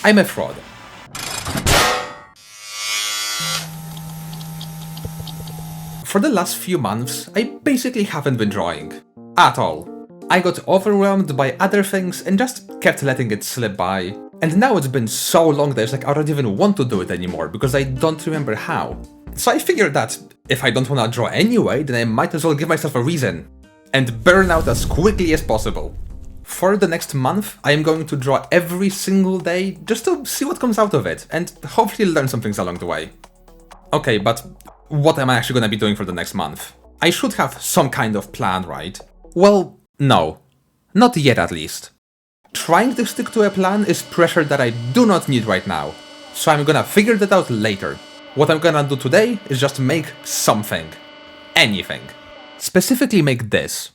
I'm a fraud. For the last few months, I basically haven't been drawing. At all. I got overwhelmed by other things and just kept letting it slip by. And now it's been so long that it's like I don't even want to do it anymore because I don't remember how. So I figured that if I don't want to draw anyway, then I might as well give myself a reason. And burn out as quickly as possible. For the next month, I am going to draw every single day just to see what comes out of it and hopefully learn some things along the way. Okay, but what am I actually gonna be doing for the next month? I should have some kind of plan, right? Well, no. Not yet at least. Trying to stick to a plan is pressure that I do not need right now, so I'm gonna figure that out later. What I'm gonna do today is just make something. Anything. Specifically make this.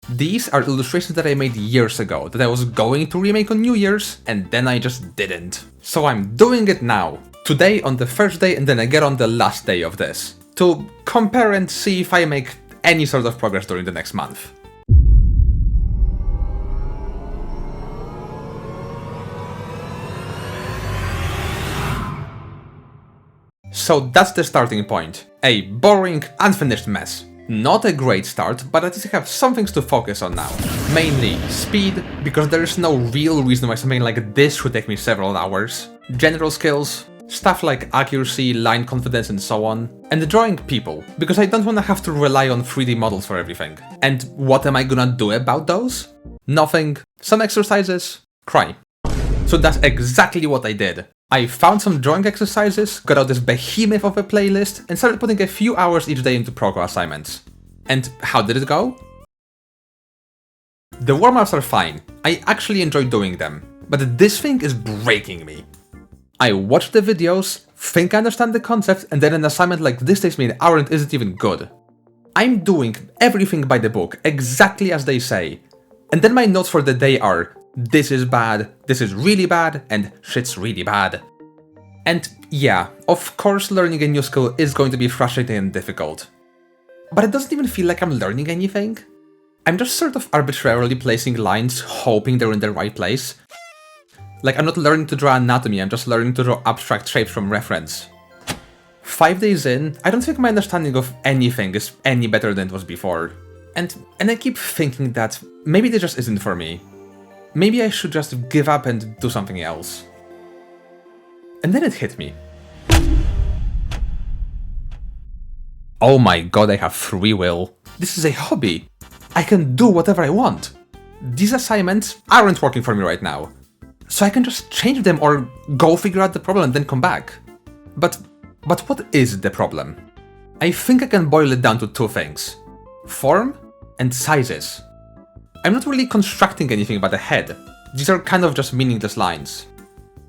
These are illustrations that I made years ago that I was going to remake on New Year's and then I just didn't. So I'm doing it now. Today on the first day and then again on the last day of this. To compare and see if I make any sort of progress during the next month. So that's the starting point. A boring, unfinished mess. Not a great start, but at least I have some things to focus on now. Mainly speed, because there is no real reason why something like this should take me several hours. General skills, stuff like accuracy, line confidence and so on. And drawing people, because I don't want to have to rely on 3D models for everything. And what am I gonna do about those? Nothing. Some exercises. Cry. So that's exactly what I did. I found some drawing exercises, got out this behemoth of a playlist, and started putting a few hours each day into Proco assignments. And how did it go? The warm-ups are fine, I actually enjoy doing them, but this thing is breaking me. I watch the videos, think I understand the concept, and then an assignment like this takes me an hour and isn't even good. I'm doing everything by the book, exactly as they say. And then my notes for the day are, this is bad, this is really bad, and shit's really bad. And yeah, of course learning a new skill is going to be frustrating and difficult. But it doesn't even feel like I'm learning anything. I'm just sort of arbitrarily placing lines, hoping they're in the right place. Like I'm not learning to draw anatomy, I'm just learning to draw abstract shapes from reference. 5 days in, I don't think my understanding of anything is any better than it was before. And I keep thinking that maybe this just isn't for me. Maybe I should just give up and do something else. And then it hit me. Oh my god, I have free will. This is a hobby. I can do whatever I want. These assignments aren't working for me right now. So I can just change them or go figure out the problem and then come back. But what is the problem? I think I can boil it down to two things. Form and sizes. I'm not really constructing anything but a head. These are kind of just meaningless lines.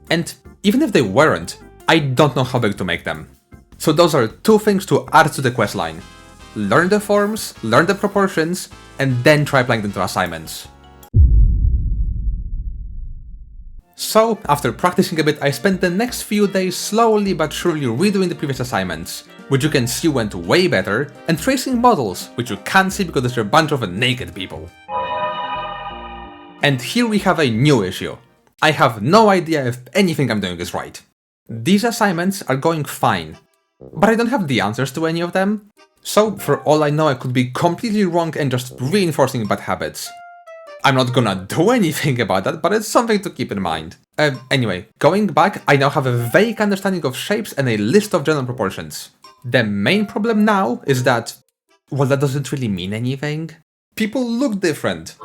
And even if they weren't, I don't know how big to make them. So those are two things to add to the questline. Learn the forms, learn the proportions, and then try applying them to assignments. So, after practicing a bit, I spent the next few days slowly but surely redoing the previous assignments, which you can see went way better, and tracing models, which you can't see because there's a bunch of naked people. And here we have a new issue. I have no idea if anything I'm doing is right. These assignments are going fine, but I don't have the answers to any of them. So, for all I know, I could be completely wrong and just reinforcing bad habits. I'm not gonna do anything about that, but it's something to keep in mind. Anyway, going back, I now have a vague understanding of shapes and a list of general proportions. The main problem now is that, well, that doesn't really mean anything. People look different.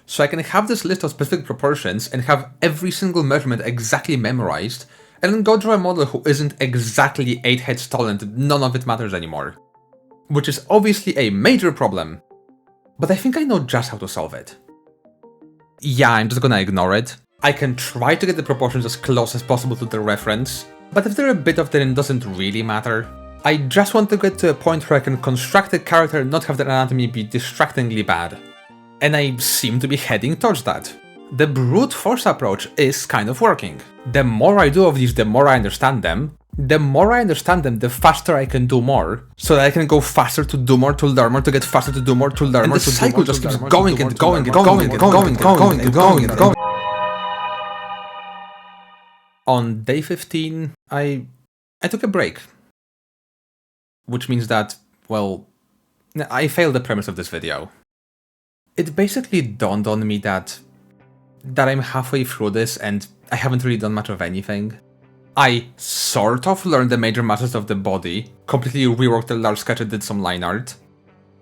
So I can have this list of specific proportions and have every single measurement exactly memorized, and then go draw a model who isn't exactly 8 heads tall and none of it matters anymore. Which is obviously a major problem. But I think I know just how to solve it. Yeah, I'm just gonna ignore it. I can try to get the proportions as close as possible to the reference, but if they're a bit off then it doesn't really matter. I just want to get to a point where I can construct a character and not have their anatomy be distractingly bad. And I seem to be heading towards that. The brute force approach is kind of working. The more I do of these, the more I understand them. The more I understand them, the faster I can do more, so that I can go faster to do more, to learn more, to get faster to do more, to learn more, to do more. And the cycle just keeps going and going and going and going and going and going and going. On day 15, I took a break. Which means that, well, I failed the premise of this video. It basically dawned on me that I'm halfway through this and I haven't really done much of anything. I sort of learned the major masses of the body, completely reworked the large sketch and did some line art.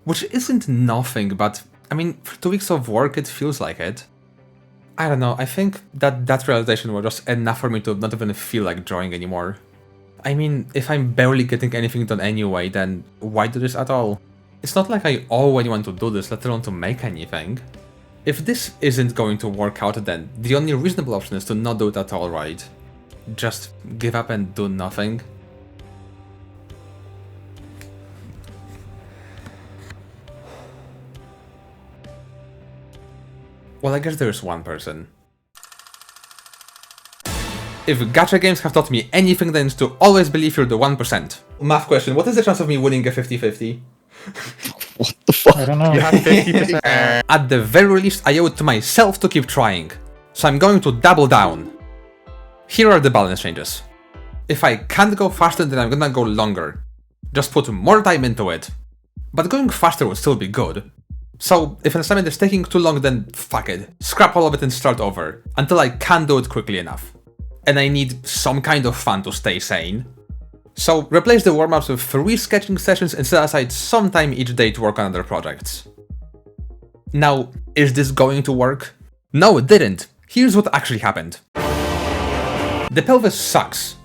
Which isn't nothing, but I mean, for 2 weeks of work it feels like it. I don't know, I think that realization was just enough for me to not even feel like drawing anymore. I mean, if I'm barely getting anything done anyway, then why do this at all? It's not like I owe anyone to do this, let alone to make anything. If this isn't going to work out, then the only reasonable option is to not do it at all, right? Just give up and do nothing. Well, I guess there's one person. If gacha games have taught me anything, then it's to always believe you're the 1%. Math question, what is the chance of me winning a 50-50? What the fuck? I don't know. You have 50%. At the very least, I owe it to myself to keep trying. So I'm going to double down. Here are the balance changes. If I can't go faster, then I'm gonna go longer. Just put more time into it. But going faster would still be good. So if an assignment is taking too long, then fuck it. Scrap all of it and start over. Until I can do it quickly enough. And I need some kind of fun to stay sane. So replace the warm-ups with 3 sketching sessions and set aside some time each day to work on other projects. Now, is this going to work? No, it didn't. Here's what actually happened. The pelvis sucks.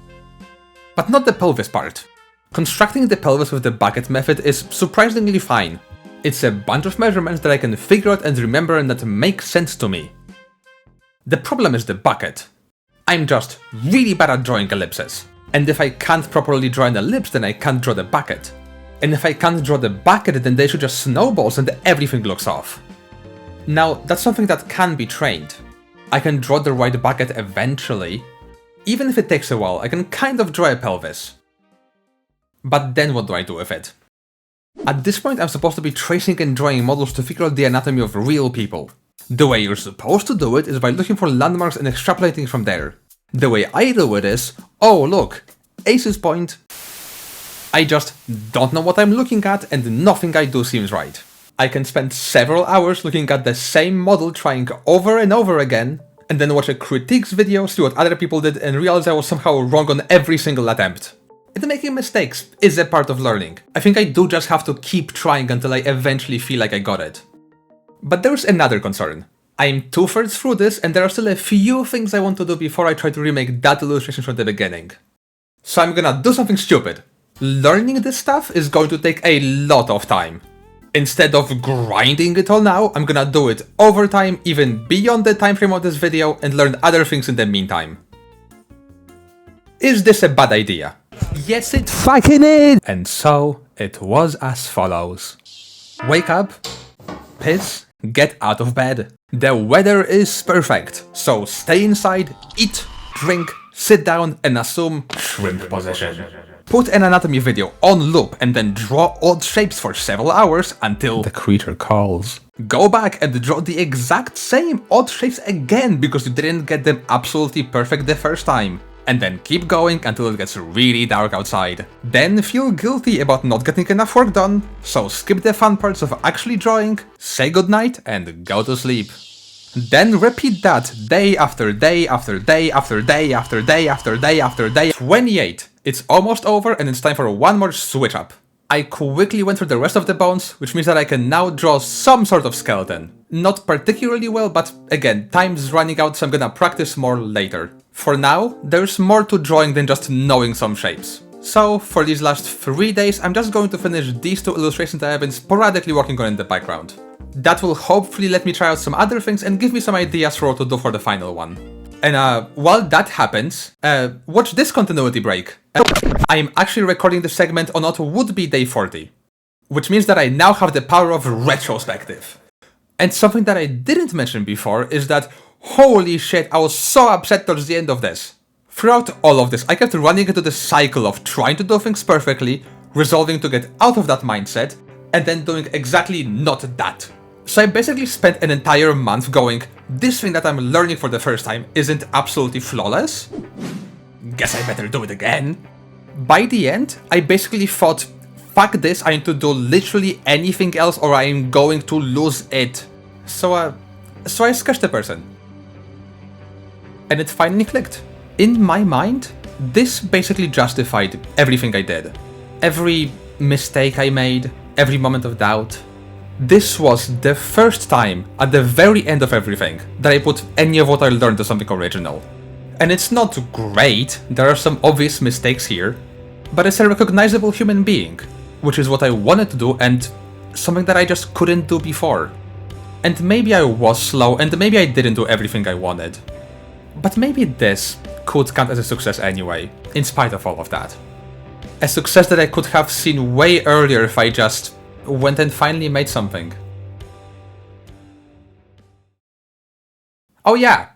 But not the pelvis part. Constructing the pelvis with the bucket method is surprisingly fine. It's a bunch of measurements that I can figure out and remember and that make sense to me. The problem is the bucket. I'm just really bad at drawing ellipses. And if I can't properly draw an ellipse, then I can't draw the bucket. And if I can't draw the bucket, then they should just snowballs and everything looks off. Now, that's something that can be trained. I can draw the right bucket eventually. Even if it takes a while, I can kind of draw a pelvis. But then what do I do with it? At this point, I'm supposed to be tracing and drawing models to figure out the anatomy of real people. The way you're supposed to do it is by looking for landmarks and extrapolating from there. The way I do it is, oh look, Ace's point. I just don't know what I'm looking at and nothing I do seems right. I can spend several hours looking at the same model trying over and over again, and then watch a critiques video, see what other people did, and realize I was somehow wrong on every single attempt. And making mistakes is a part of learning. I think I do just have to keep trying until I eventually feel like I got it. But there's another concern. I'm 2/3 through this and there are still a few things I want to do before I try to remake that illustration from the beginning. So I'm gonna do something stupid. Learning this stuff is going to take a lot of time. Instead of grinding it all now, I'm gonna do it over time, even beyond the time frame of this video, and learn other things in the meantime. Is this a bad idea? Yes, it fucking is! And so, it was as follows. Wake up, piss, get out of bed. The weather is perfect, so stay inside, eat, drink, sit down, and assume shrimp position. Put an anatomy video on loop and then draw odd shapes for several hours until the creature calls. Go back and draw the exact same odd shapes again because you didn't get them absolutely perfect the first time. And then keep going until it gets really dark outside. Then feel guilty about not getting enough work done, so skip the fun parts of actually drawing, say goodnight, and go to sleep. Then repeat that day after day after day after day after day after day after day. 28. It's almost over and it's time for one more switch up. I quickly went through the rest of the bones, which means that I can now draw some sort of skeleton. Not particularly well, but again, time's running out, so I'm gonna practice more later. For now, there's more to drawing than just knowing some shapes. So, for these last 3 days, I'm just going to finish these 2 illustrations that I've been sporadically working on in the background. That will hopefully let me try out some other things and give me some ideas for what to do for the final one. And while that happens, watch this continuity break. I'm actually recording the segment on what would be day 40. Which means that I now have the power of retrospective. And something that I didn't mention before is that, holy shit, I was so upset towards the end of this. Throughout all of this, I kept running into the cycle of trying to do things perfectly, resolving to get out of that mindset, and then doing exactly not that. So I basically spent an entire month going, this thing that I'm learning for the first time isn't absolutely flawless. guess I better do it again. By the end, I basically thought, fuck this, I need to do literally anything else or I am going to lose it. So I sketched the person. And it finally clicked. In my mind, this basically justified everything I did. Every mistake I made, every moment of doubt. This was the first time, at the very end of everything, that I put any of what I learned to something original. And it's not great, there are some obvious mistakes here, but it's a recognizable human being, which is what I wanted to do and something that I just couldn't do before. And maybe I was slow and maybe I didn't do everything I wanted. But maybe this could count as a success anyway, in spite of all of that. A success that I could have seen way earlier if I just went and finally made something. Oh yeah,